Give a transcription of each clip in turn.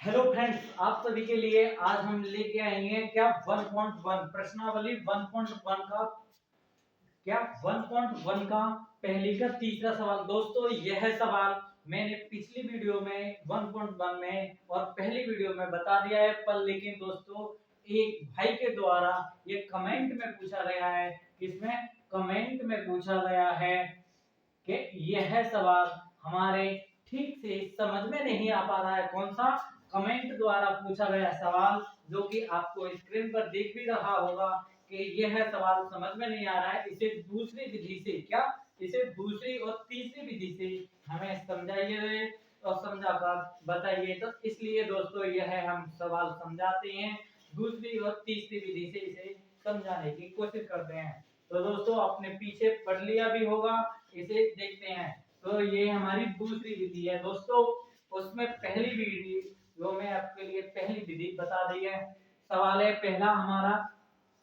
Hello friends, आप सभी के लिए आज हम लेके आएंगे क्या 1.1 प्रश्नावली 1.1 का क्या 1.1 का पहली का तीसरा सवाल। दोस्तों यह सवाल मैंने पिछली वीडियो में 1.1 में और पहली वीडियो में बता दिया है, पर लेकिन दोस्तों एक भाई के द्वारा ये कमेंट में पूछा गया है। किसमें? कमेंट में पूछा गया है कि यह सवाल हमारे ठीक से समझ में नहीं आ पा रहा है। कौन सा? कमेंट द्वारा पूछा गया सवाल, जो कि आपको स्क्रीन पर दिख भी रहा होगा कि यह सवाल समझ में नहीं आ रहा है। इसे दूसरी विधि से इसे दूसरी और तीसरी विधि से हमें समझाइए और समझाकर बताइए। तो इसलिए दोस्तों यह हम सवाल समझाते हैं, दूसरी और तीसरी विधि से इसे समझाने की कोशिश करते हैं। तो दोस्तों आपने पीछे पढ़ लिया भी होगा, इसे देखते हैं। तो ये हमारी दूसरी विधि है दोस्तों। उसमें पहली विधि जो मैं आपके लिए पहली विधि बता दी है। सवाल है पहला हमारा,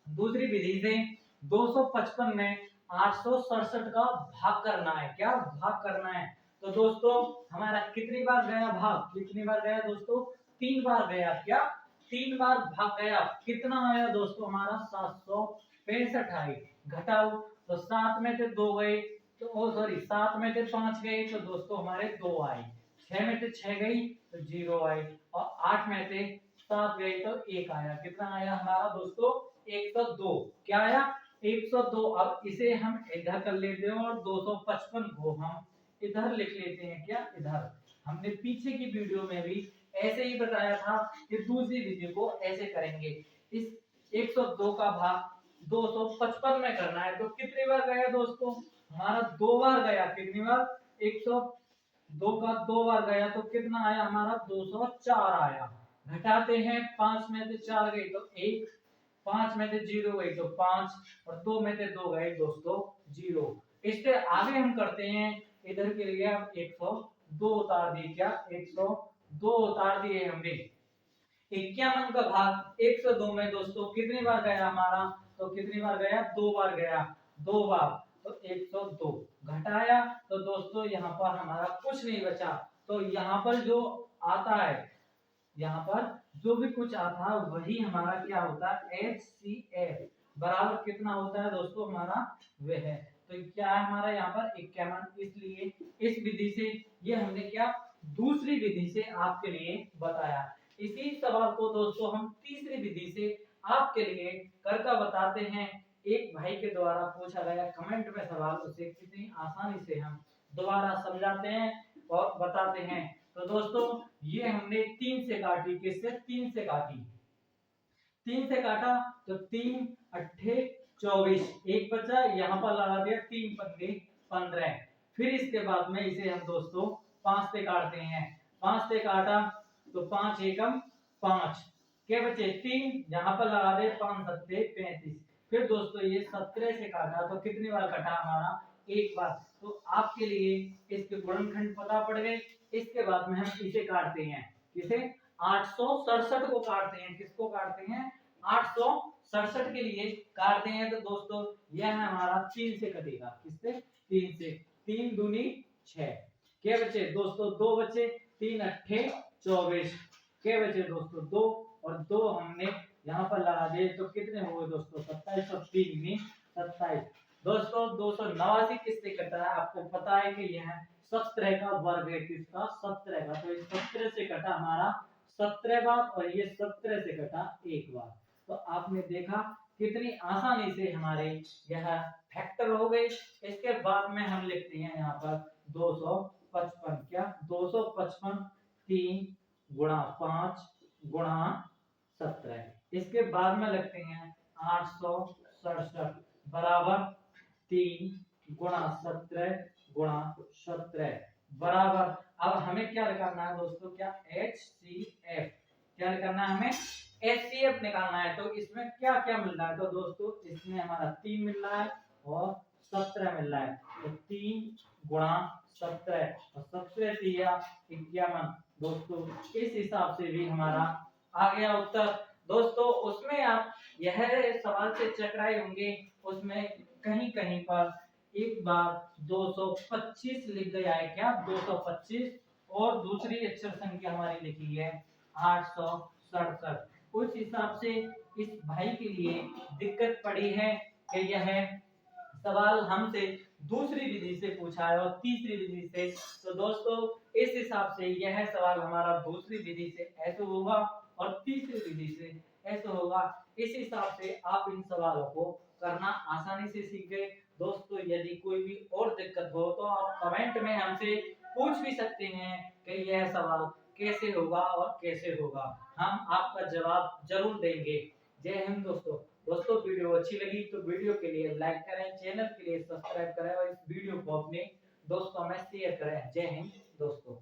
दूसरी विधि से 255 में 867 का भाग करना है। क्या भाग करना है? तो दोस्तों हमारा कितनी बार गया भाग? कितनी बार गया दोस्तों? 3 बार गया। क्या? 3 बार भाग गया। कितना आया दोस्तों? हमारा 765 आई। घटाओ तो 7 में से 2 गए तो ओ सॉरी 7 में से 5 गए तो दोस्तों हमारे 2 आए। 6 में से 6 गई तो 0 आई और 8 में से 7 गई तो 1 आया। कितना आया हमारा दोस्तों? 102। क्या आया? 102। अब इसे हम इधर कर लेते हैं और 255 को हम इधर लिख लेते हैं। क्या? इधर। हमने पीछे की वीडियो में भी ऐसे ही बताया था कि दूसरी विधि को ऐसे करेंगे। इस 102 का भाग 255 में करना है। तो कितनी बार गया दोस्तों? हमारा 2 बार गया। कितनी बार? 102 का 2 बार गया तो कितना आया हमारा? 204 आया। घटाते हैं, 5 में से 4 गए तो 1, 5 में से 0 गई तो 5 और 2 में से 2 गए दोस्तों 0। इससे आगे हम करते हैं, इधर के लिए अब 102 उतार दिए। क्या? 102 उतार दिए हमने। 51 का भाग 102 में दोस्तों कितनी बार गया हमारा? तो कितनी बार गया? 2 बार गया। 2 बार तो 102। घटाया तो दोस्तों यहाँ पर हमारा कुछ नहीं बचा। तो यहाँ पर जो आता है, यहाँ पर जो भी कुछ आता है वही हमारा क्या होता है? HCF बराबर कितना होता है दोस्तों हमारा? वह है। तो क्या है हमारा यहाँ पर? 51। इसलिए इस विधि से ये हमने क्या दूसरी विधि से आपके लिए बताया। इसी सवाल को दोस्तों हम तीसरी विधि से आपके लिए करके बताते हैं। एक भाई के द्वारा पूछा गया कमेंट में सवाल, उसे कितनी आसानी से हम दोबारा समझाते हैं और बताते हैं। तो दोस्तों ये हमने 3 से काटी। किससे? 3 से काटी। 3 से काटा तो 3 अट्ठे 24, एक बचा यहाँ पर लगा दिया, 3 पंगे 15। फिर इसके बाद में इसे हम दोस्तों 5 से काटते हैं। 5 से काटा तो 5 एकम 5, क्या बचे? 3, यहाँ पर लगा दे 5 सत्ते 35। फिर दोस्तों ये 17 से काटा तो कितनी बार कटा हमारा? एक बार। तो आपके लिए इसके गुणनखंड पता पड़ गए। इसके बाद में हम इसे काटते हैं। किसे? 867 को काटते हैं। किसको काटते हैं? 867 के लिए काटते हैं। तो दोस्तों यह हमारा 3 से कटेगा। किससे? 3 से। 3 दूनी 6, क्या बचे दोस्तों? 2 बचे। 3 अट्ठे 24, क्या बचे दोस्तों? 2 और 2 हमने यहाँ पर लगा दिए तो कितने हुए दोस्तों? 27 और 3 में 27। दोस्तों 289 किससे कटा है? आपको पता है कि यह 17 का वर्ग है। किसका? 17 का। तो इस 17 से कटा हमारा 17 बार और ये 17 से कटा एक बार। तो आपने देखा कितनी आसानी से हमारे यह फैक्टर हो गए। इसके बाद में हम लिखते हैं यहाँ पर 255। क्या? 255 3 गुणा 5 गुणा 17। इसके बाद में लगते हैं 867 बराबर 3 गुणा 17 गुणा 17 बराबर। अब हमें क्या निकालना है दोस्तों? क्या? HCF। क्या निकालना है हमें? HCF निकालना है। तो इसमें क्या क्या मिल रहा है? तो दोस्तों इसमें हमारा 3 मिल रहा है और 17 मिल रहा है। तो 3 गुणा 17 और 17 से 51। दोस्तों इस हिसाब से भी हमारा आ गया उत्तर। दोस्तों उसमें आप यह सवाल से चकराए होंगे, उसमें कहीं कहीं पर एक बार 225 लिख गया है। क्या? 225 और दूसरी अक्षर संख्या हमारी लिखी है 867। उस हिसाब से इस भाई के लिए दिक्कत पड़ी है कि यह सवाल हमसे दूसरी विधि से पूछा है और तीसरी विधि से। तो दोस्तों इस हिसाब से यह सवाल हमारा दूसरी विधि से ऐसे होगा और तीसरी विधि से ऐसे होगा। इस हिसाब से आप इन सवालों को करना आसानी से सीख गए। दोस्तों यदि कोई भी और दिक्कत हो तो आप कमेंट में हमसे पूछ भी सकते हैं कि यह सवाल कैसे होगा और कैसे होगा, हम आपका जवाब जरूर देंगे। जय हिंद दोस्तों। दोस्तों वीडियो अच्छी लगी तो वीडियो के लिए लाइक करें, चैनल के लिए सब्सक्राइब करें और इस वीडियो को अपने दोस्तों में शेयर करें। जय हिंद दोस्तों।